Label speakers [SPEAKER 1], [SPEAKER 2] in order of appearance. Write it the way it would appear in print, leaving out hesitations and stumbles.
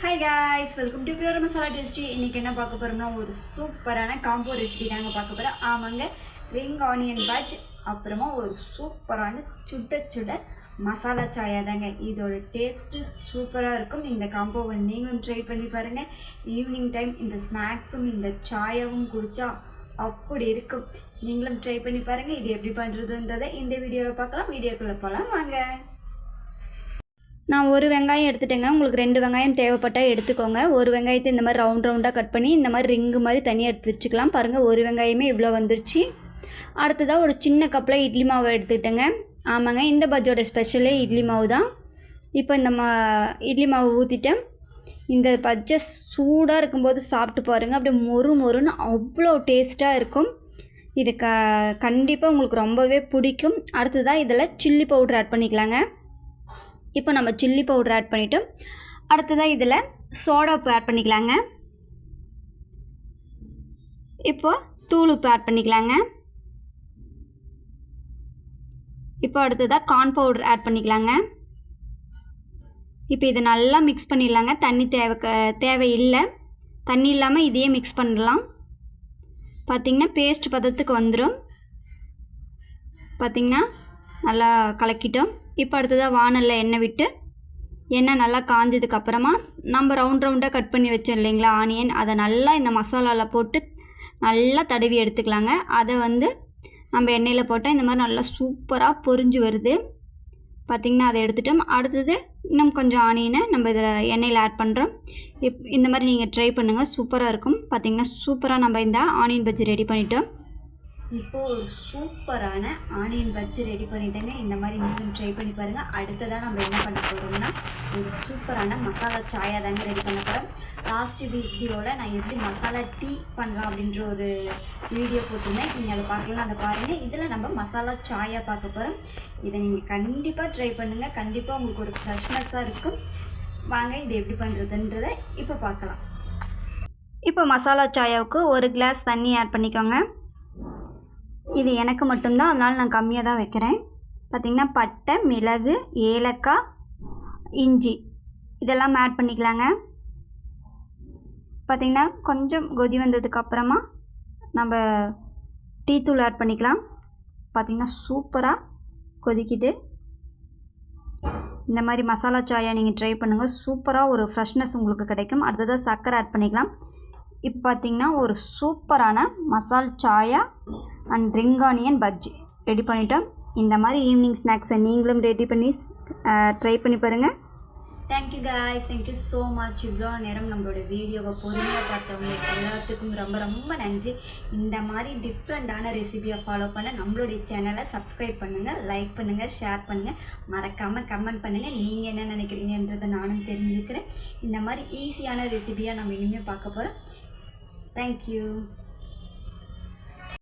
[SPEAKER 1] Hi guys, welcome to Pure Masala Tasty. இன்னைக்கு என்ன பார்க்க போறோம்னா ஒரு சூப்பரான காம்போ ரெசிபி தாங்க பார்க்க போறோம். ஆமாங்க, ரிங் ஆனியன் பஜ் அப்புறமா ஒரு சூப்பரான சுட மசாலா சாயா தாங்க. இதோட டேஸ்ட் சூப்பரா இருக்கும். இந்த காம்போவை நீங்களும் ட்ரை பண்ணி பாருங்க. ஈவினிங் டைம் இந்த ஸ்நாக்ஸும் இந்த சாயாவும் குடிச்சா அப்படி இருக்கும். நீங்களும் ட்ரை பண்ணி பாருங்க. இது எப்படி பண்றதுன்றதை இந்த வீடியோவில் பார்க்கலாம். வீடியோக்குள்ள போகலாம் வாங்க. நான் ஒரு வெங்காயம் எடுத்துட்டேங்க. உங்களுக்கு 2 வெங்காயம் தேவைப்பட்டால் எடுத்துக்கோங்க. ஒரு வெங்காயத்தை இந்த மாதிரி ரவுண்டாக கட் பண்ணி இந்த மாதிரி ரிங்கு மாதிரி தனியாக எடுத்து வச்சுக்கலாம். பாருங்கள், ஒரு வெங்காயமே இவ்வளோ வந்துருச்சு. அடுத்ததாக ஒரு சின்ன கப்பில் இட்லி மாவு எடுத்துக்கிட்டேங்க. ஆமாங்க, இந்த பஜ்ஜோட ஸ்பெஷலே இட்லி மாவு தான். இப்போ இந்த இட்லி மாவு ஊற்றிட்டேன். இந்த பஜ்ஜை சூடாக இருக்கும்போது சாப்பிட்டு பாருங்கள். அப்படியே மொறுன்னு அவ்வளோ டேஸ்ட்டாக இருக்கும். இது கண்டிப்பாக உங்களுக்கு ரொம்பவே பிடிக்கும். அடுத்ததாக இதில் சில்லி பவுடர் ஆட் பண்ணிக்கலாங்க. இப்போ நம்ம சில்லி பவுடர் ஆட் பண்ணிவிட்டு அடுத்ததாக இதில் சோடா உப்பு ஆட் பண்ணிக்கலாங்க. இப்போ தூள் உப்பு ஆட் பண்ணிக்கலாங்க. இப்போ அடுத்ததாக கார்ன் பவுடர் ஆட் பண்ணிக்கலாங்க. இப்போ இதை நல்லா மிக்ஸ் பண்ணிடலாங்க. தண்ணி தேவையில்லை. தண்ணி இல்லாமல் இதையே மிக்ஸ் பண்ணலாம். பார்த்திங்கன்னா பேஸ்ட் பதத்துக்கு வந்துடும். பார்த்திங்கன்னா நல்லா கலக்கிட்டோம். இப்போ அடுத்ததாக வானலில் எண்ணெய் விட்டு எண்ணெய் நல்லா காஞ்சதுக்கப்புறமா நம்ம ரவுண்டாக கட் பண்ணி வச்சோம் இல்லைங்களா ஆனியன், அதை நல்லா இந்த மசாலாவில் போட்டு நல்லா தடவி எடுத்துக்கலாங்க. அதை நம்ம எண்ணெயில் போட்டால் இந்த மாதிரி நல்லா சூப்பராக பொரிஞ்சு வருது. பார்த்திங்கன்னா அதை எடுத்துட்டோம். அடுத்தது இன்னும் கொஞ்சம் ஆனியனை நம்ம இதில் எண்ணெயில் ஆட் பண்ணுறோம். இந்த மாதிரி நீங்கள் ட்ரை பண்ணுங்கள், சூப்பராக இருக்கும். பார்த்திங்கன்னா சூப்பராக நம்ம இந்த ஆனியன் பஜ்ஜி ரெடி பண்ணிட்டோம். இப்போது ஒரு சூப்பரான ஆனியன் பஜ்ஜி ரெடி பண்ணிட்டேங்க. இந்த மாதிரி நீங்களும் ட்ரை பண்ணி பாருங்கள். அடுத்ததாக நம்ம என்ன பண்ண போகிறோம்னா ஒரு சூப்பரான மசாலா சாயா தாங்க ரெடி பண்ண போகிறோம். லாஸ்ட் வீடியோவில் நான் எப்படி மசாலா டீ பண்ணலாம் அப்படின்ற ஒரு வீடியோ போட்டிருந்தேன். நீங்கள் அதை பார்க்கலாம், அதை பாருங்கள். இதில் நம்ம மசாலா சாயா பார்க்க போகிறோம். இதை நீங்கள் கண்டிப்பாக ட்ரை பண்ணுங்கள். கண்டிப்பாக உங்களுக்கு ஒரு ஃப்ரெஷ்னஸாக இருக்கும். வாங்க இது எப்படி பண்ணுறதுன்றதை இப்போ பார்க்கலாம். இப்போ மசாலா சாயாவுக்கு ஒரு கிளாஸ் தண்ணி ஆட் பண்ணிக்கோங்க. இது எனக்கு மட்டும்தான், அதனால் நான் கம்மியாக தான் வைக்கிறேன். பார்த்திங்கன்னா பட்டை, மிளகு, ஏலக்காய், இஞ்சி இதெல்லாம் ஆட் பண்ணிக்கலாங்க. பார்த்திங்கன்னா கொஞ்சம் கொதி வந்ததுக்கப்புறமா நம்ம டீ தூள் ஆட் பண்ணிக்கலாம். பார்த்திங்கன்னா சூப்பராக கொதிக்குது. இந்த மாதிரி மசாலா சாயா நீங்கள் ட்ரை பண்ணுங்கள். சூப்பராக ஒரு ஃப்ரெஷ்னஸ் உங்களுக்கு கிடைக்கும். அடுத்ததாக சர்க்கரை ஆட் பண்ணிக்கலாம். இப்போ பார்த்திங்கன்னா ஒரு சூப்பரான மசால் சாயா and ring onion bajji ready பண்ணிட்டோம். இந்த மாதிரி ஈவினிங் ஸ்நாக்ஸை நீங்களும் ரெடி பண்ணி ட்ரை பண்ணி பாருங்கள். Thank you guys, thank you so much. இவ்வளோ நேரம் நம்மளோட வீடியோவை பொறுமையாக பார்த்தவங்க எல்லாத்துக்கும் ரொம்ப நன்றி. இந்த மாதிரி டிஃப்ரெண்ட்டான ரெசிபியை ஃபாலோ பண்ண நம்மளுடைய சேனலை சப்ஸ்கிரைப் பண்ணுங்கள், லைக் பண்ணுங்கள், ஷேர் பண்ணுங்கள், மறக்காமல் கமெண்ட் பண்ணுங்கள். நீங்கள் என்ன நினைக்கிறீங்கன்றதை நானும் தெரிஞ்சுக்கிறேன். இந்த மாதிரி ஈஸியான ரெசிபியாக நம்ம இனிமேல் பார்க்க போகிறோம். தேங்க்யூ.